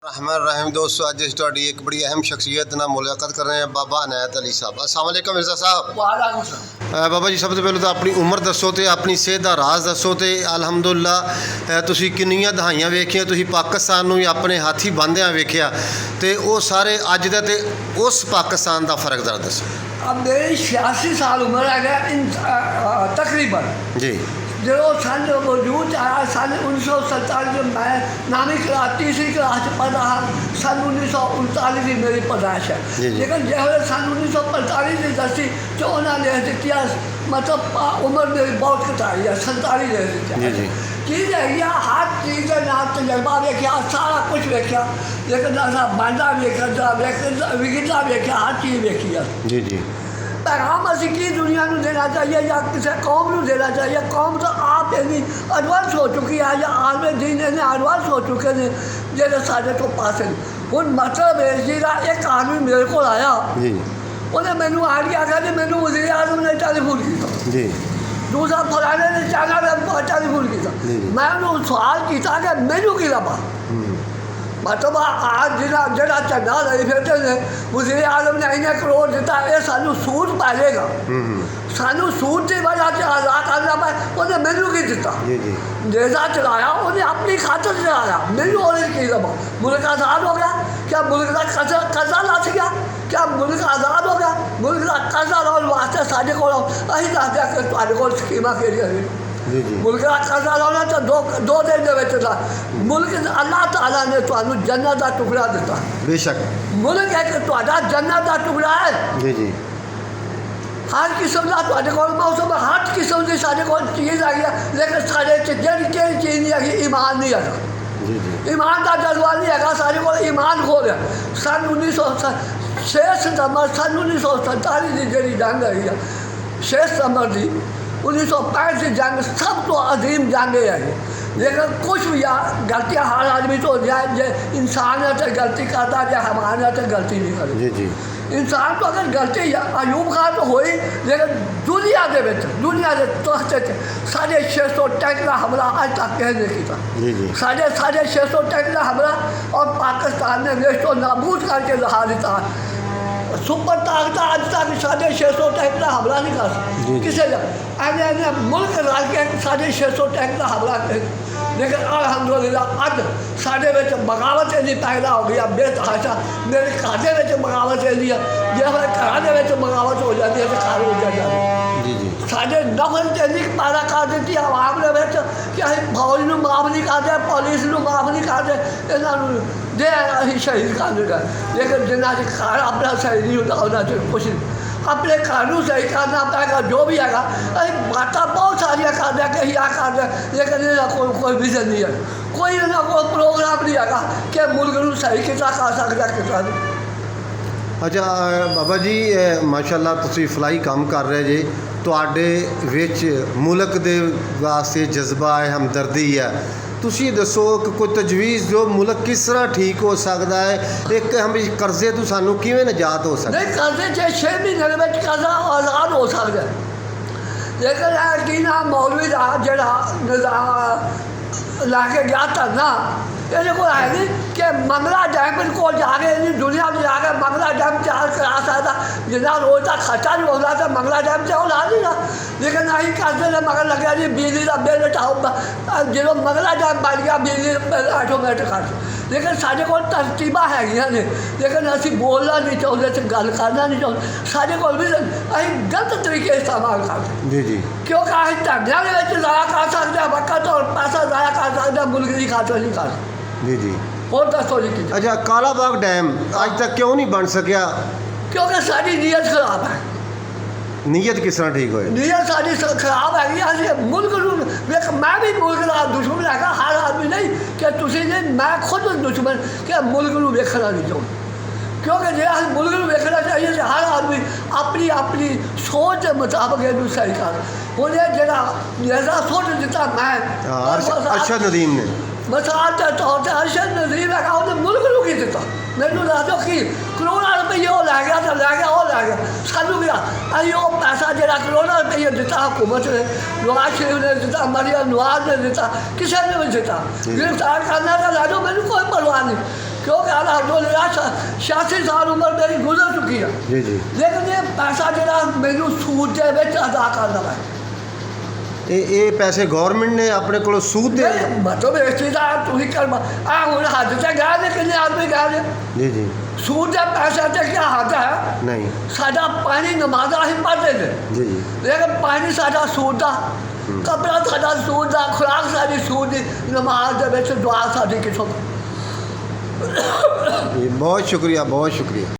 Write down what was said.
रहमान रहीम दोस्तों, अज अस तुहाडी एक बड़ी अहम शख्सियत नाल मुलाकात कर रहे हैं, बाबा अनायत अली साहब। अस्सलाम वालेकुम मिर्ज़ा साहब। बाबा जी, सब तो पहले तो अपनी उम्र दसो तो अपनी सेहत का राज दसो तो अलहमदुलिल्लाह तुसीं किन्नियां दहाइयां वेखियां, तुसीं पाकिस्तान नूं अपने हाथी बांधियां वेखिया तो वो सारे अज दा ते उस पाकिस्तान का फर्क जरा दसो। अब मेरी 86 साल उम्र है तकरीबन जी। जो सन मौजूद आया सन 1947 में मैं नामी क्लास तीसरी क्लास पढ़ रहा। सन 1939 की मेरी पैदाइश है, लेकिन जो सन 1945 की दसी तो उन्होंने दिया मतलब उम्र मेरी बहुत कटाई है, 47 ले दी चीज़ है या हर चीज़ के नाम तजर्बा वेख्या, सारा कुछ वेख्या, लेकिन असा बांधा वेख्या, विगिता वेख्या, हर चीज़ वेखी है। जी जी। पैगाम असी की दुनिया को देना चाहिए या किसी कौम को देना चाहिए। कौम तो आप इन्नी एडवांस हो चुकी है या आलमे दिन इन्हें एडवांस हो चुके हैं जो साढ़े तो पास हूँ। मतलब है जी एक आदमी मेरे को आया, उन्हें मैनू आइडिया आखा जी मैनू वज़ीर आज़म ने टेलीफोन किया, दूसरा फलाने ने चाइना ने टेलीफोन किया। मैं उन्होंने सवाल किया कि मैनू की लभा, मतलब आज जरा झंडा लई फिरते हैं वज़ीर आज़म ने इन्हें करोड़ दिता, ये सानू सूट पालेगा, सानू सूट की वजह से आज़ाद करना पाए। उन्हें मैनू की दिता, नेज़ा चलाया, उन्हें अपनी खातर चलाया, मैनू और की लभा। मुल्क आज़ाद हो गया क्या? मुल्क का कर्जा लथ गया क्या? मुल्क आज़ाद हो गया? मुल्क का कर्जा लाने वास्ते साढ़े को अं दस दिया कि तुहाडे कोल स्कीमां किहड़ियां मुल्क का कर्जा लाना तो दो दिन के मुल्क अल्लाह ताला ने तुहानू जन्नत का टुकड़ा दिता। बेशक मुल्क एक तुहाडा जन्नत का टुकड़ा है। जी जी। हर किस्म का तुहाडे कोल मौसम, हर किस्म की साढ़े कोल चीज़ आ गई, लेकिन साढ़े जेह्ड़ी चीज़ नहीं है ईमान नहीं है। ईमान का जज्बा नहीं है, साढ़े कोल ईमान खो गया। सन 6 सितंबर सन 1947 की जी जंग आई है, 6 सितंबर की 1965 की जंग सब तो अजीम जंग है। लेकिन कुछ भी गलतियाँ हर आदमी तो जाए, इंसान है तो गलती करता है, हमारे है तो गलती नहीं करता। जी जी। इंसान तो अगर गलती अयूब खान तो हुई, लेकिन दुनिया के तख्ते साढ़े 600 टैंक का हमला आज तक कह नहीं किया। साढ़े 600 टैंक का हमला और पाकिस्तान ने नेस्तो नाबूद करके रहा देता। सुपर ताकत आज तक 650 टैंक का हमला नहीं कर सकती किसी मुल्क रल के 650 टैंक का हमला कर। लेकिन अलहमदुलिल्लाह अज साढ़े बगावत इन्नी पैदा हो गई, बेतहाशा मेरे खाते में बगावत इन्नी है, जो घर के बगावत हो जाती है तो घर हो जाती। साढ़े नफरत इन्नी पैदा कर दी आवाम ने कि अं फौज में माफ नहीं करते, पुलिस में माफ नहीं करते, इन्हों दे अं शहीद कर देगा। लेकिन जिन्ना घर अपना सही नहीं होता उन्होंने कुछ अपने घर को सही करना पैगा, जो भी है बातें बहुत सारिया कर दिया कि आ कर दिया, लेकिन इन्होंने कोई विजन नहीं है, कोई इन्होंने कोई प्रोग्राम नहीं है कि मुल्क को सही कितना कर सकता कितना नहीं। अच्छा बाबा जी, माशाअल्लाह तुसीं फलाई काम कर रहे जे, तुहाडे विच मुल्क दे वास्ते जज्बा है, हमदर्दी है। तुसीं दसो कि कोई तजवीज़ जो मुल्क किस तरह ठीक हो सकता है, एक हम कर्जे तो सानू किवें निजात हो सकती है? नहीं, कर्जे 6 महीने में कर्जा आज़ाद हो सकता है, लेकिन की ना मौलवी का जरा लैके गया धरना ये को है नहीं कि मंगला डैम को जाके दुनिया में जाके मंगला डैम तैयार करा सकता, जितना रोज का खर्चा नहीं होता तो मंगला डैम से ला देगा। लेकिन नहीं करते थे, मगर लगे जी बिजली का बिल उठाओ, जो मंगला डैम बन गया बिजली बिल ऑटोमेटिक कर। लेकिन साढ़े को तरतीबा है ने, लेकिन असी बोलना नहीं चाहते, गल करना नहीं चाहते, साढ़े को भी अं गलत तरीके इस्तेमाल करते। जी जी। क्योंकि अं धरनिया के ज़ाया कर सकते, वक्त और पैसा ज़ाया कर सकते, मुल्क की खातर नहीं कर। जी जी। और दसो जी। अच्छा, कालाबाग डैम आज तक क्यों नहीं बन सकिया? क्योंकि साड़ी नीयत खराब है। नीयत किस तरह ठीक हो? नीयत साड़ी खराब है। मुल्क मैं भी मुल्क का दुश्मन है, हर आदमी नहीं कि तुसी नहीं, मैं खुद दुश्मन कि मुल्क को वेखना नहीं चाहूँ, क्योंकि जो मुल्क को वेखना चाहिए हर आदमी अपनी अपनी सोच के मुताबिक इनू सही कर। उन्हें जरा जैसा सोच दिता मैं अरशद नदीम ने मिसाल के तौर पर अरशद नदीम है, उन्हें मुल्क को की दिता। मैनू दस दो कि करोड़ों रुपये वो लै गया तो लै गया, वो लै गया सानू गया अं वो पैसा जो करोड़ों रुपये दिता हुकूमत ने, नवाज शरीफ ने दिता, मरियम नवाज ने दिता, किसी ने भी दिता। गिरफ्तार करना तो लै दो, मैनू कोई परवाह नहीं। क्योंकि अल्हम्दुलिल्लाह 86 साल उम्र मेरी गुजर चुकी है जी जी लेकिन ये पैसा जो मैनू सूद के विच अदा करना है ਇਹ ਪੈਸੇ ਗਵਰਨਮੈਂਟ ਨੇ ਆਪਣੇ ਕੋਲੋਂ ਸੂਦ ਦੇ नहीं, मतलब इस चीज़ का तुम कर हूँ हद से गए ने कितने आदमी गए ने ਜੀ ਜੀ सूद के पैसे से क्या हद है ਨਹੀਂ साडा पानी नमाजा ही पढ़ते थे ਜੀ ਜੀ लेकिन पानी साडा सूद का कपड़ा साडा सूद का खुराक साडी सूद की नमाज दे विच दुआ साडी किथों ਬਹੁਤ ਸ਼ੁਕਰੀਆ